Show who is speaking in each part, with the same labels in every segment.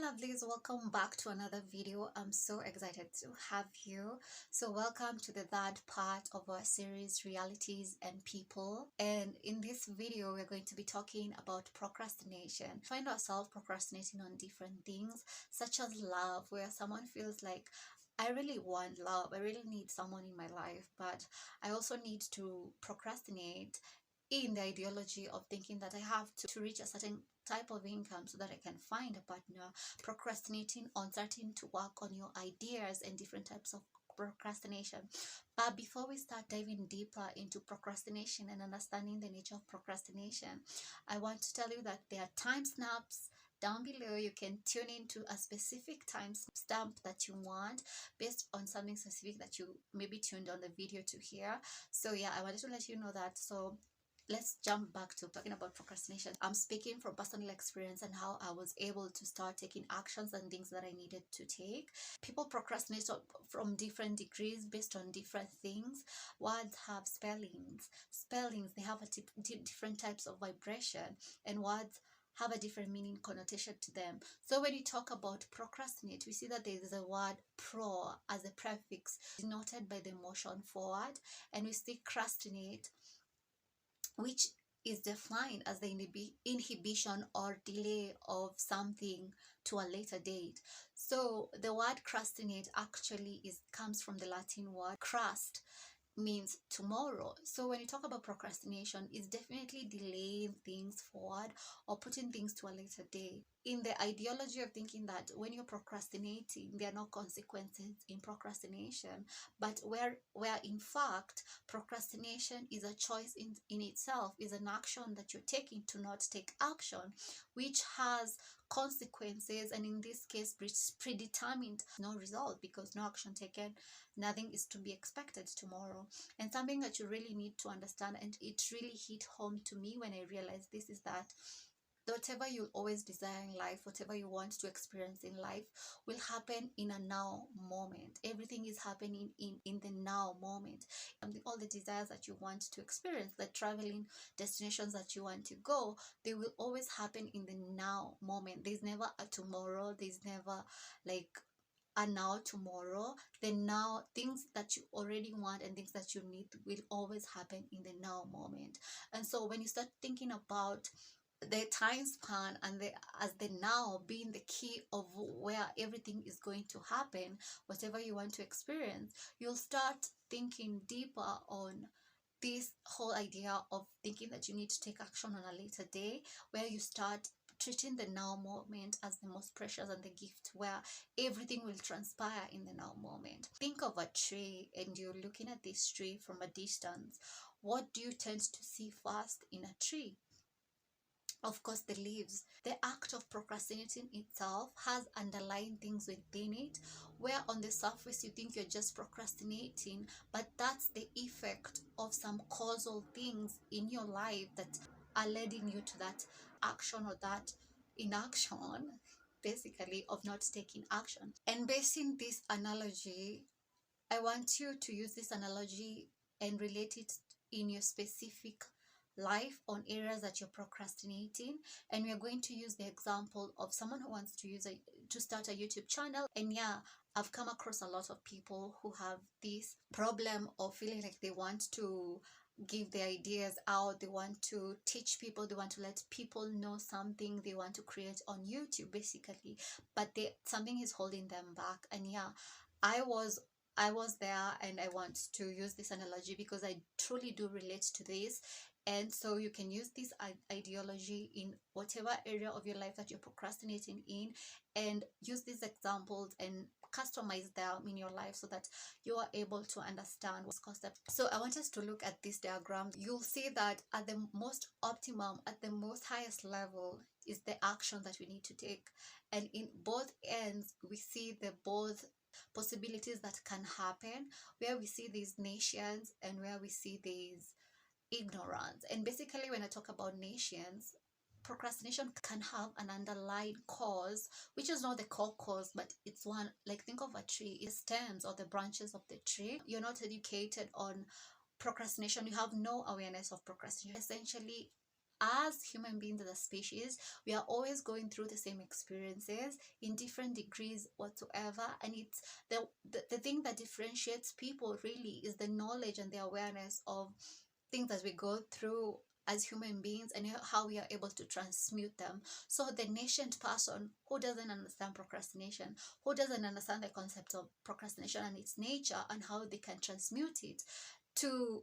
Speaker 1: lovelies, welcome back to another video. I'm so excited to have you. So welcome to the third part of our series, Realities and People. And in this video, we're going to be talking about procrastination. Find ourselves procrastinating on different things, such as love, where someone feels like, I really want love, I really need someone in my life, but I also need to procrastinate in the ideology of thinking that I have to reach a certain type of income so that I can find a partner, procrastinating on starting to work on your ideas and different types of procrastination. But before we start diving deeper into procrastination and understanding the nature of procrastination, I want to tell you that there are time snaps down below. You can tune into a specific time stamp that you want based on something specific that you maybe tuned on the video to hear. So yeah, I wanted to let you know that. So let's jump back to talking about procrastination. I'm speaking from personal experience and how I was able to start taking actions and things that I needed to take. People procrastinate from different degrees based on different things. Words have spellings. They have different types of vibration, and words have a different meaning connotation to them. So when you talk about procrastinate, we see that there is a word pro as a prefix denoted by the motion forward, and we see crastinate, which is defined as the inhibition or delay of something to a later date. So the word crastinate actually comes from the Latin word crust, means tomorrow. So when you talk about procrastination, it's definitely delaying things forward or putting things to a later day. In the ideology of thinking that when you're procrastinating, there are no consequences in procrastination, but where in fact procrastination is a choice in itself, is an action that you're taking to not take action, which has consequences, and in this case predetermined no result, because no action taken, nothing is to be expected tomorrow. And something that you really need to understand, and it really hit home to me when I realized this, is that whatever you always desire in life, whatever you want to experience in life, will happen in a now moment. Everything is happening in the now moment. All the desires that you want to experience, the traveling destinations that you want to go, they will always happen in the now moment. There's never a tomorrow. There's never like a now tomorrow. The now, things that you already want and things that you need will always happen in the now moment. And so when you start thinking about the time span and as the now being the key of where everything is going to happen, whatever you want to experience, you'll start thinking deeper on this whole idea of thinking that you need to take action on a later day, where you start treating the now moment as the most precious and the gift, where everything will transpire in the now moment. Think of a tree, and you're looking at this tree from a distance. What do you tend to see first in a tree? Of course, the leaves. The act of procrastinating itself has underlying things within it, where on the surface you think you're just procrastinating, but that's the effect of some causal things in your life that are leading you to that action or that inaction, basically, of not taking action. And basing this analogy, I want you to use this analogy and relate it in your specific life on areas that you're procrastinating. And we're going to use the example of someone who wants to start a YouTube channel. And yeah, I've come across a lot of people who have this problem of feeling like they want to give their ideas out, they want to teach people, they want to let people know something, they want to create on YouTube basically, but something is holding them back. And yeah, I was there, and I want to use this analogy because I truly do relate to this. And so you can use this ideology in whatever area of your life that you're procrastinating in, and use these examples and customize them in your life so that you are able to understand what's concept. So I want us to look at this diagram. You'll see that at the most optimum, at the most highest level, is the action that we need to take. And in both ends, we see the both possibilities that can happen, where we see these nescience and where we see these ignorance. And basically, when I talk about nescience, procrastination can have an underlying cause, which is not the core cause, but it's one, like think of a tree, it stems or the branches of the tree. You're not educated on procrastination, you have no awareness of procrastination. Essentially, as human beings, as a species, we are always going through the same experiences in different degrees whatsoever. And it's the thing that differentiates people really is the knowledge and the awareness of things that we go through as human beings and how we are able to transmute them. So the nascent person who doesn't understand procrastination, who doesn't understand the concept of procrastination and its nature and how they can transmute it to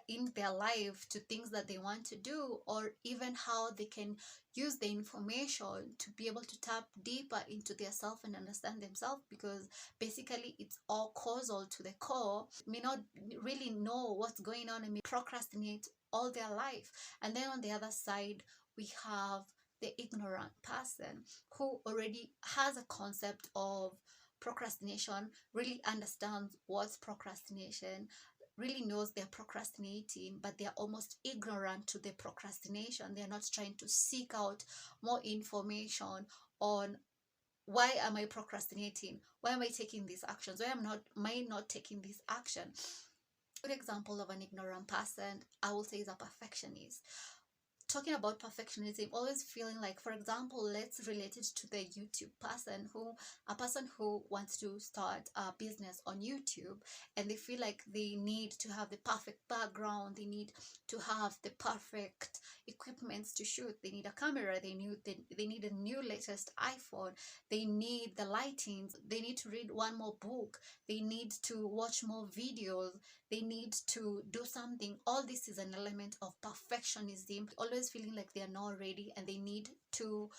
Speaker 1: in their life, to things that they want to do, or even how they can use the information to be able to tap deeper into their self and understand themselves, because basically it's all causal to the core, may not really know what's going on and may procrastinate all their life. And then on the other side, we have the ignorant person who already has a concept of procrastination, really understands what's procrastination, really knows they're procrastinating, but they're almost ignorant to the procrastination. They're not trying to seek out more information on why am I procrastinating? Why am I taking these actions? Why am I not taking this action? A good example of an ignorant person, I will say, is a perfectionist. Talking about perfectionism, always feeling like, for example, let's relate it to the YouTube person, a person who wants to start a business on YouTube, and they feel like they need to have the perfect background, they need to have the perfect equipments to shoot, they need a camera, they need a new latest iPhone, they need the lightings, they need to read one more book, they need to watch more videos, they need to do something. All this is an element of perfectionism, always feeling like they are not ready and they need to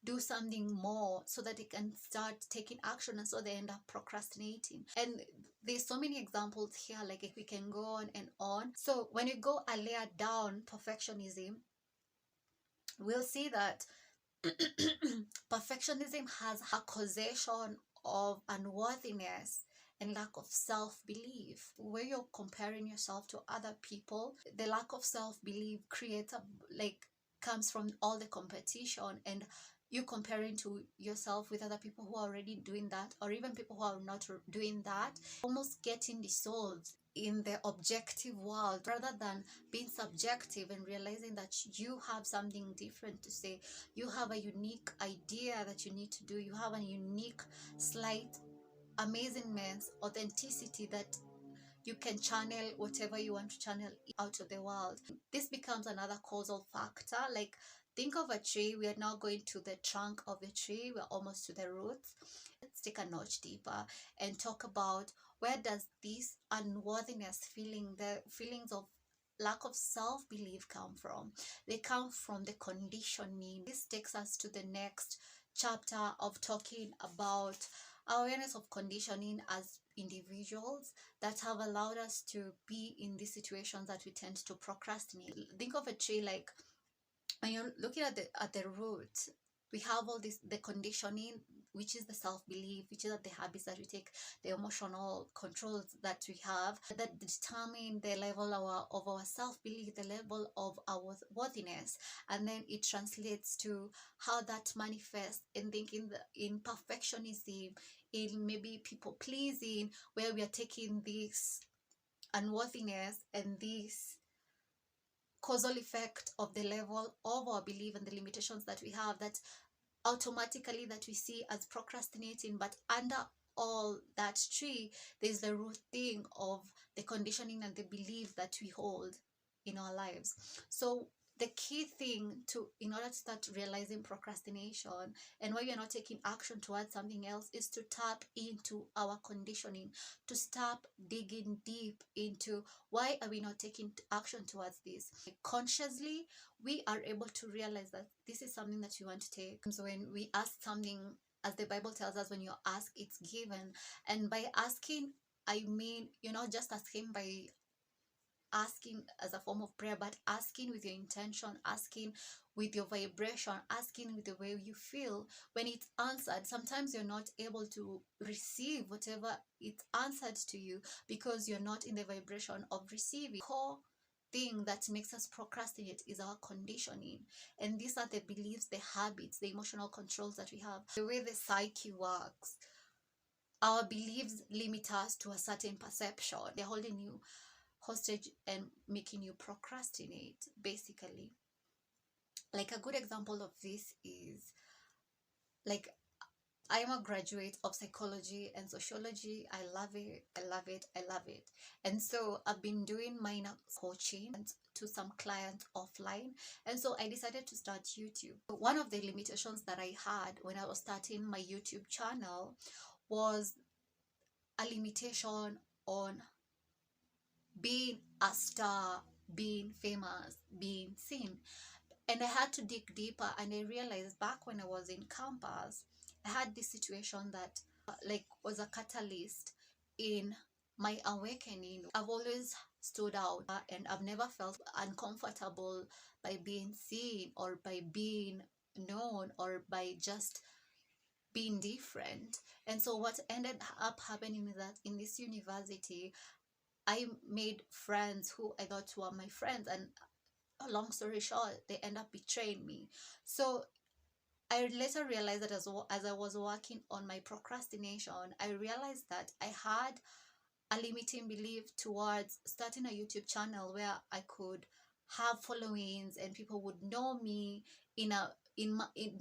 Speaker 1: do something more so that they can start taking action, and so they end up procrastinating. And there's so many examples here, like if we can go on and on. So when you go a layer down perfectionism, we'll see that perfectionism has a causation of unworthiness and lack of self-belief. Where you're comparing yourself to other people, the lack of self-belief comes from all the competition, and you comparing to yourself with other people who are already doing that, or even people who are not doing that, almost getting dissolved in the objective world rather than being subjective and realizing that you have something different to say, you have a unique idea that you need to do, you have a unique, slight amazingness, authenticity that you can channel whatever you want to channel out of the world. This becomes another causal factor. Like, think of a tree. We are now going to the trunk of the tree. We're almost to the roots. Let's take a notch deeper and talk about where does this unworthiness feeling, the feelings of lack of self-belief come from. They come from the conditioning. This takes us to the next chapter of talking about awareness of conditioning as individuals that have allowed us to be in these situations that we tend to procrastinate. Think of a tree, like when you're looking at the root, we have all this, the conditioning, which is the self-belief, which is the habits that we take, the emotional controls that we have that determine the level of our self-belief, the level of our worthiness, and then it translates to how that manifests in thinking in perfectionism, in maybe people pleasing, where we are taking this unworthiness and this causal effect of the level of our belief and the limitations that we have, that automatically that we see as procrastinating. But under all that tree, there's the root thing of the conditioning and the belief that we hold in our lives. So the key thing in order to start realizing procrastination and why you're not taking action towards something else is to tap into our conditioning, to stop digging deep into why are we not taking action towards this. Consciously, we are able to realize that this is something that you want to take. So when we ask something, as the Bible tells us, when you ask, it's given. And by asking, I mean, you're not just asking by asking as a form of prayer, but asking with your intention, asking with your vibration, asking with the way you feel. When it's answered, sometimes you're not able to receive whatever it's answered to you because you're not in the vibration of receiving. Core thing that makes us procrastinate is our conditioning, and these are the beliefs, the habits, the emotional controls that we have, the way the psyche works. Our beliefs limit us to a certain perception. They're holding you hostage and making you procrastinate, basically. Like a good example of this is, like, I am a graduate of psychology and sociology. I love it. I love it. I love it. And so I've been doing minor coaching to some clients offline. And so I decided to start YouTube. One of the limitations that I had when I was starting my YouTube channel was a limitation on being a star, being famous, being seen. And I had to dig deeper, and I realized back when I was in campus, I had this situation that like was a catalyst in my awakening. I've always stood out, and I've never felt uncomfortable by being seen or by being known or by just being different. And so what ended up happening is that in this university, I made friends who I thought were my friends, and long story short, they end up betraying me. So I later realized that as I was working on my procrastination, I realized that I had a limiting belief towards starting a YouTube channel where I could have followings and people would know me in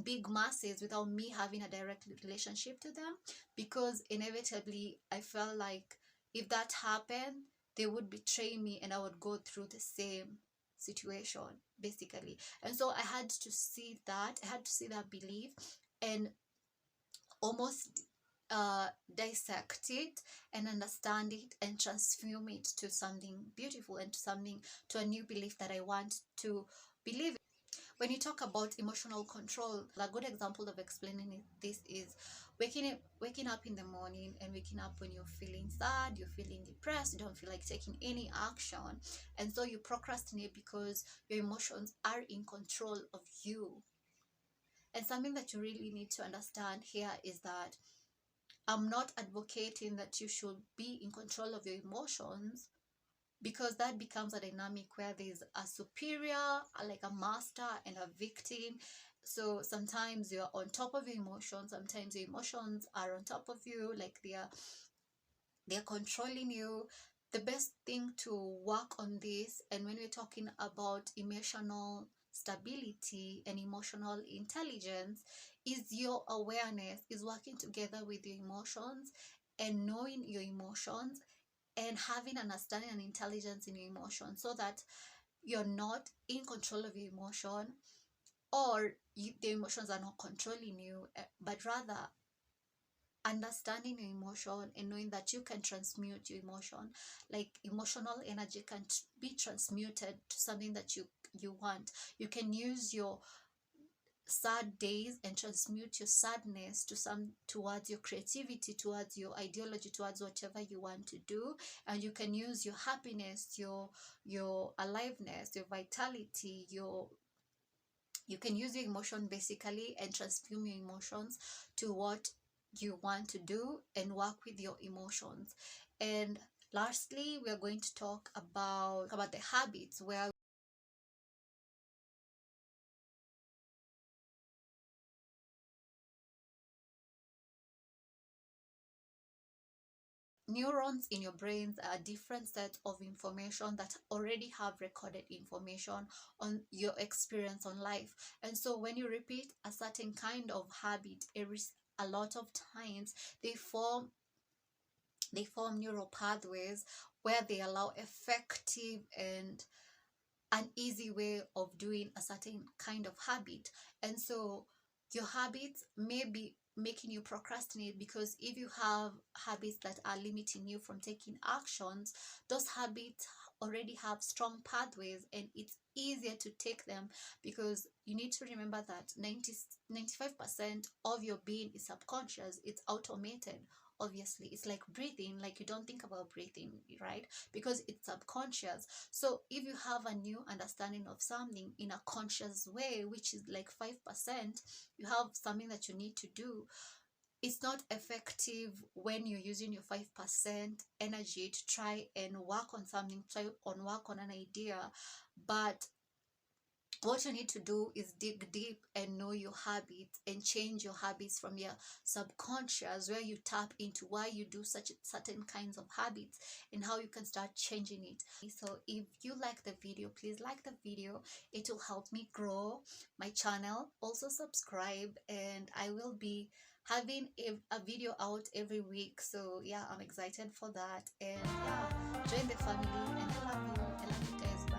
Speaker 1: big masses without me having a direct relationship to them, because inevitably I felt like if that happened, they would betray me and I would go through the same situation basically. And so I had to see that belief and almost dissect it and understand it and transform it to something beautiful and to a new belief that I want to believe. When you talk about emotional control, a good example of explaining this is waking up in the morning and waking up when you're feeling sad, you're feeling depressed, you don't feel like taking any action, and so you procrastinate because your emotions are in control of you. And something that you really need to understand here is that I'm not advocating that you should be in control of your emotions, because that becomes a dynamic where there's a superior, like a master, and a victim. So sometimes you're on top of your emotions, sometimes your emotions are on top of you, like they're controlling you. The best thing to work on this, and when we're talking about emotional stability and emotional intelligence, is your awareness, is working together with your emotions and knowing your emotions and having understanding and intelligence in your emotions, so that you're not in control of your emotion, or the emotions are not controlling you, but rather understanding your emotion and knowing that you can transmute your emotion. Like emotional energy can be transmuted to something that you want. You can use your sad days and transmute your sadness to some towards your creativity, towards your ideology, towards whatever you want to do. And you can use your happiness, your aliveness, your vitality, you can use your emotion basically and transform your emotions to what you want to do and work with your emotions. And lastly, we are going to talk about the habits, where neurons in your brains are different sets of information that already have recorded information on your experience on life. And so when you repeat a certain kind of habit a lot of times, they form neural pathways where they allow effective and an easy way of doing a certain kind of habit. And so your habits may be making you procrastinate, because if you have habits that are limiting you from taking actions, those habits already have strong pathways and it's easier to take them, because you need to remember that 95% of your being is subconscious, it's automated. Obviously, it's like breathing, like you don't think about breathing, right? Because it's subconscious. So if you have a new understanding of something in a conscious way, which is like 5%, you have something that you need to do. It's not effective when you're using your 5% energy to try and work on something, work on an idea, but what you need to do is dig deep and know your habits and change your habits from your subconscious, where you tap into why you do such certain kinds of habits and how you can start changing it. So if you like the video, please like the video. It will help me grow my channel. Also subscribe, and I will be having a video out every week. So yeah, I'm excited for that. And yeah, join the family, and I love you. I love you guys.